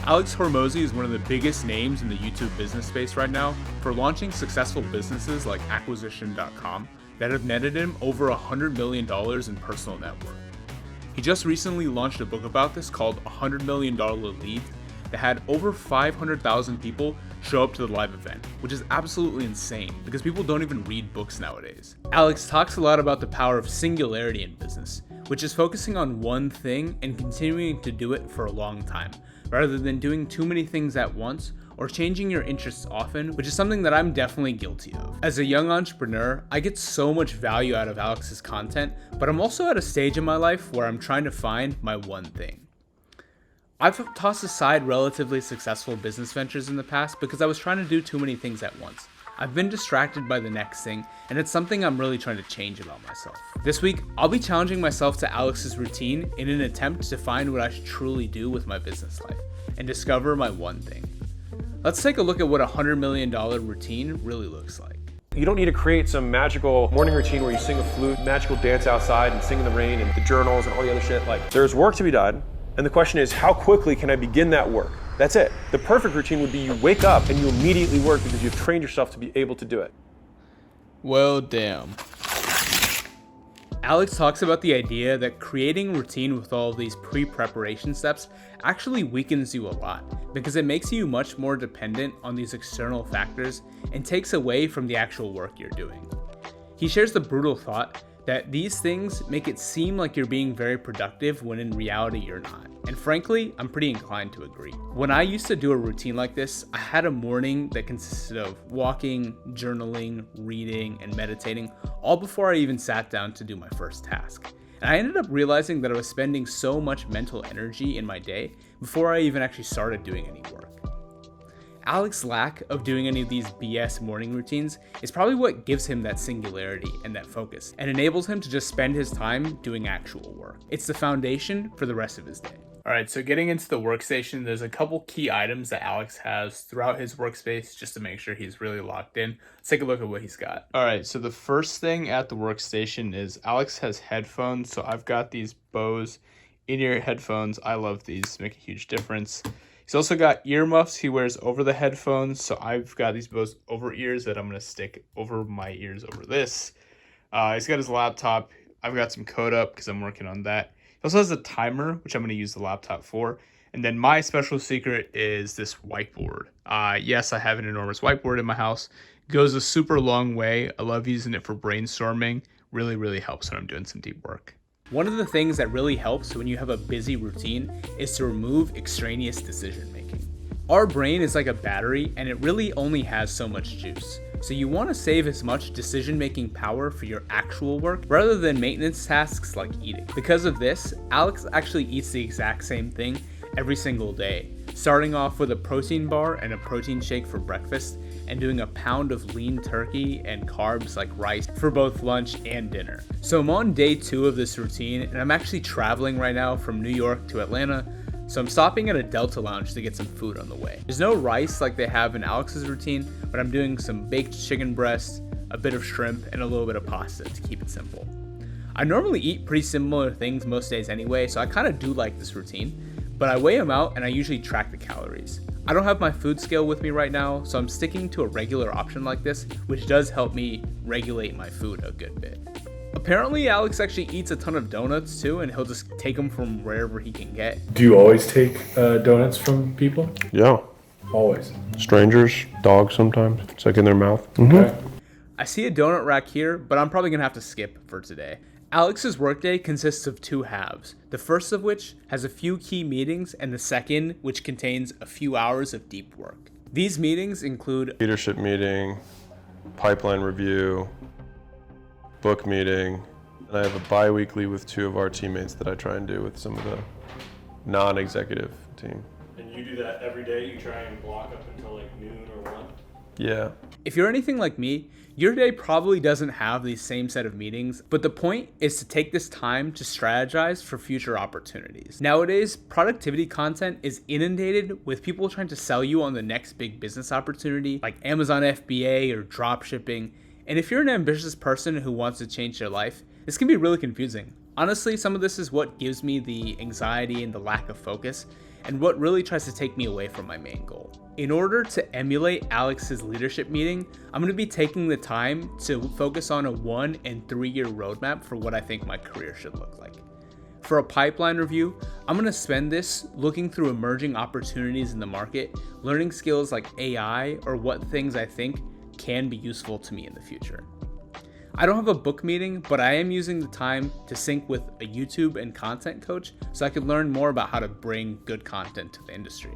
Alex Hormozi is one of the biggest names in the YouTube business space right now for launching successful businesses like acquisition.com that have netted him over $100 million in personal net worth. He just recently launched a book about this called $100 Million Lead that had over 500,000 people show up to the live event, which is absolutely insane because people don't even read books nowadays. Alex talks a lot about the power of singularity in business, which is focusing on one thing and continuing to do it for a long time, rather than doing too many things at once or changing your interests often, which is something that I'm definitely guilty of. As a young entrepreneur, I get so much value out of Alex's content, but I'm also at a stage in my life where I'm trying to find my one thing. I've tossed aside relatively successful business ventures in the past because I was trying to do too many things at once. I've been distracted by the next thing, and it's something I'm really trying to change about myself. This week, I'll be challenging myself to Alex's routine in an attempt to find what I should truly do with my business life and discover my one thing. Let's take a look at what a $100 million routine really looks like. You don't need to create some magical morning routine where you sing a flute, magical dance outside and sing in the rain and the journals and all the other shit. Like, there's work to be done, and the question is, how quickly can I begin that work? That's it. The perfect routine would be you wake up and you immediately work because you've trained yourself to be able to do it. Well, damn. Alex talks about the idea that creating routine with all of these pre-preparation steps actually weakens you a lot because it makes you much more dependent on these external factors and takes away from the actual work you're doing. He shares the brutal thought that these things make it seem like you're being very productive when in reality you're not. And frankly, I'm pretty inclined to agree. When I used to do a routine like this, I had a morning that consisted of walking, journaling, reading, and meditating, all before I even sat down to do my first task. And I ended up realizing that I was spending so much mental energy in my day before I even actually started doing any work. Alex's lack of doing any of these BS morning routines is probably what gives him that singularity and that focus, and enables him to just spend his time doing actual work. It's the foundation for the rest of his day. Alright, so getting into the workstation, there's a couple key items that Alex has throughout his workspace just to make sure he's really locked in. Let's take a look at what he's got. Alright, so the first thing at the workstation is Alex has headphones, so I've got these Bose in-ear headphones. I love these, make a huge difference. He's also got earmuffs he wears over the headphones, so I've got these Bose over ears that I'm going to stick over my ears over this. He's got his laptop. I've got some code up because I'm working on that. He also has a timer, which I'm going to use the laptop for. And then my special secret is this whiteboard. Yes, I have an enormous whiteboard in my house. It goes a super long way. I love using it for brainstorming. Really, really helps when I'm doing some deep work. One of the things that really helps when you have a busy routine is to remove extraneous decision making. Our brain is like a battery and it really only has so much juice. So you want to save as much decision making power for your actual work rather than maintenance tasks like eating. Because of this, Alex actually eats the exact same thing every single day, starting off with a protein bar and a protein shake for breakfast and doing a pound of lean turkey and carbs like rice for both lunch and dinner. So I'm on day 2 of this routine and I'm actually traveling right now from New York to Atlanta, so I'm stopping at a Delta Lounge to get some food on the way. There's no rice like they have in Alex's routine, but I'm doing some baked chicken breast, a bit of shrimp, and a little bit of pasta to keep it simple. I normally eat pretty similar things most days anyway, so I kind of do like this routine, but I weigh them out and I usually track the calories. I don't have my food scale with me right now, so I'm sticking to a regular option like this, which does help me regulate my food a good bit. Apparently, Alex actually eats a ton of donuts too, and he'll just take them from wherever he can get. Do you always take donuts from people? Yeah. Always. Strangers, dogs sometimes. It's like in their mouth. Okay. I see a donut rack here, but I'm probably gonna have to skip for today. Alex's workday consists of 2 halves, the first of which has a few key meetings and the second which contains a few hours of deep work. These meetings include Leadership meeting, pipeline review, book meeting, and I have a bi-weekly with 2 of our teammates that I try and do with some of the non-executive team. And you do that every day? You try and block up until like noon or 1? Yeah. If you're anything like me, your day probably doesn't have the same set of meetings, but the point is to take this time to strategize for future opportunities. Nowadays, productivity content is inundated with people trying to sell you on the next big business opportunity like Amazon FBA or drop shipping. And if you're an ambitious person who wants to change their life, this can be really confusing. Honestly, some of this is what gives me the anxiety and the lack of focus. and what really tries to take me away from my main goal. In order to emulate Alex's leadership meeting, I'm going to be taking the time to focus on a 1 and 3 year roadmap for what I think my career should look like. For a pipeline review, I'm going to spend this looking through emerging opportunities in the market, learning skills like AI or what things I think can be useful to me in the future. I don't have a book meeting, but I am using the time to sync with a YouTube and content coach so I can learn more about how to bring good content to the industry.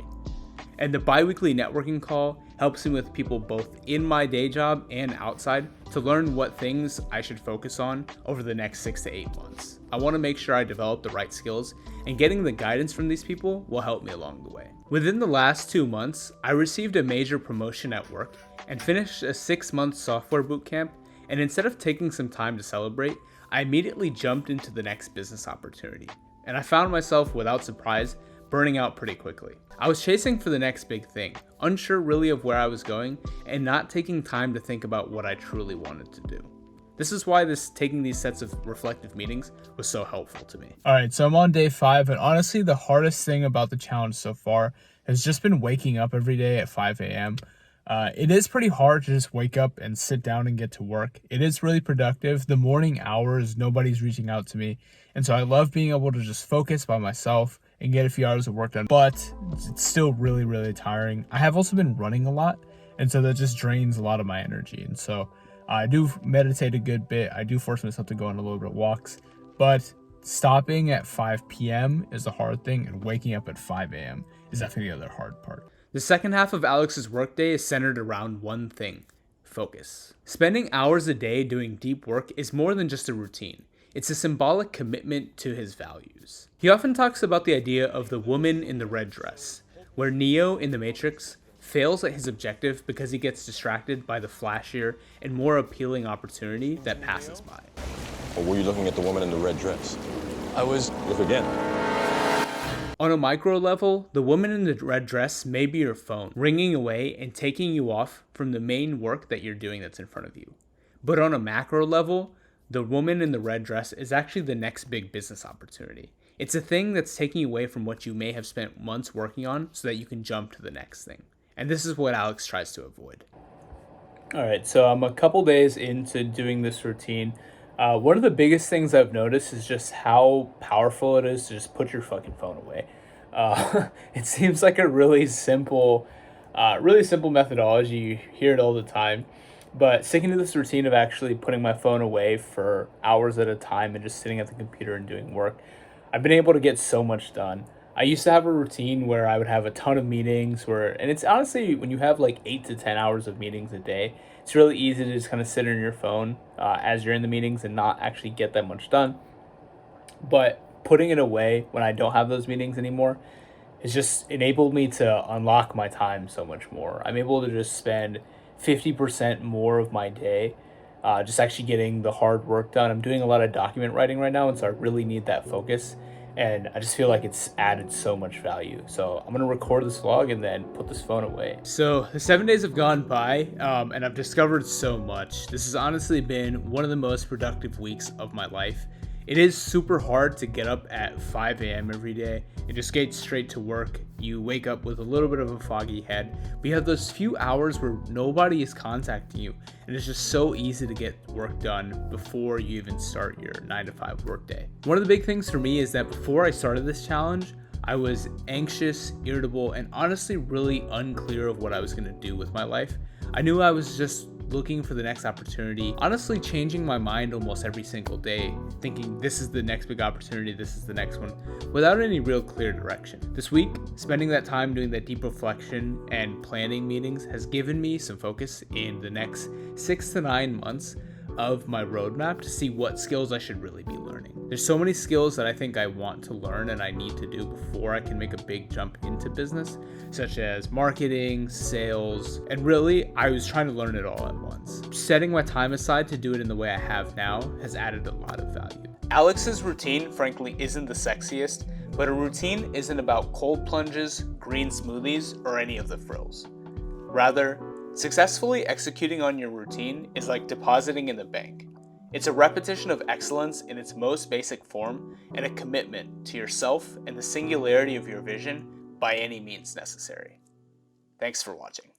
And the bi-weekly networking call helps me with people both in my day job and outside to learn what things I should focus on over the next 6 to 8 months. I want to make sure I develop the right skills, and getting the guidance from these people will help me along the way. Within the last 2 months, I received a major promotion at work and finished a 6-month software bootcamp, and instead of taking some time to celebrate, I immediately jumped into the next business opportunity. And I found myself, without surprise, burning out pretty quickly. I was chasing for the next big thing, unsure really of where I was going, and not taking time to think about what I truly wanted to do. This is why taking these sets of reflective meetings was so helpful to me. All right, so I'm on day 5, and honestly, the hardest thing about the challenge so far has just been waking up every day at 5 a.m. It is pretty hard to just wake up and sit down and get to work. It is really productive. The morning hours, nobody's reaching out to me. And so I love being able to just focus by myself and get a few hours of work done. But it's still really, really tiring. I have also been running a lot. And so that just drains a lot of my energy. And so I do meditate a good bit. I do force myself to go on a little bit of walks. But stopping at 5 p.m. is the hard thing. And waking up at 5 a.m. is definitely the other hard part. The second half of Alex's workday is centered around one thing: focus. Spending hours a day doing deep work is more than just a routine. It's a symbolic commitment to his values. He often talks about the idea of the woman in the red dress, where Neo in The Matrix fails at his objective because he gets distracted by the flashier and more appealing opportunity that passes by. Or were you looking at the woman in the red dress? I was. Look again. On a micro level, the woman in the red dress may be your phone, ringing away and taking you off from the main work that you're doing that's in front of you. But on a macro level, the woman in the red dress is actually the next big business opportunity. It's a thing that's taking you away from what you may have spent months working on so that you can jump to the next thing. And this is what Alex tries to avoid. All right, so I'm a couple days into doing this routine. One of the biggest things I've noticed is just how powerful it is to just put your fucking phone away. It seems like a really simple methodology. You hear it all the time. But sticking to this routine of actually putting my phone away for hours at a time and just sitting at the computer and doing work, I've been able to get so much done. I used to have a routine where I would have a ton of meetings and it's honestly, when you have like 8 to 10 hours of meetings a day, it's really easy to just kind of sit on your phone as you're in the meetings and not actually get that much done. But putting it away when I don't have those meetings anymore has just enabled me to unlock my time so much more. I'm able to just spend 50% more of my day just actually getting the hard work done. I'm doing a lot of document writing right now, and so I really need that focus. And I just feel like it's added so much value. So I'm going to record this vlog and then put this phone away. So the 7 days have gone by, and I've discovered so much. This has honestly been one of the most productive weeks of my life. It is super hard to get up at 5 a.m. every day and just get straight to work. You wake up with a little bit of a foggy head, but you have those few hours where nobody is contacting you, and it's just so easy to get work done before you even start your 9 to 5 workday. One of the big things for me is that before I started this challenge, I was anxious, irritable, and honestly really unclear of what I was going to do with my life. I knew I was just looking for the next opportunity, honestly changing my mind almost every single day, thinking this is the next big opportunity, this is the next one, without any real clear direction. This week, spending that time doing that deep reflection and planning meetings has given me some focus in the next 6 to 9 months of my roadmap to see what skills I should really be learning. There's so many skills that I think I want to learn and I need to do before I can make a big jump into business, such as marketing, sales, and really, I was trying to learn it all at once. Setting my time aside to do it in the way I have now has added a lot of value. Alex's routine, frankly, isn't the sexiest, but a routine isn't about cold plunges, green smoothies, or any of the frills. Rather, successfully executing on your routine is like depositing in the bank. It's a repetition of excellence in its most basic form and a commitment to yourself and the singularity of your vision by any means necessary. Thanks for watching.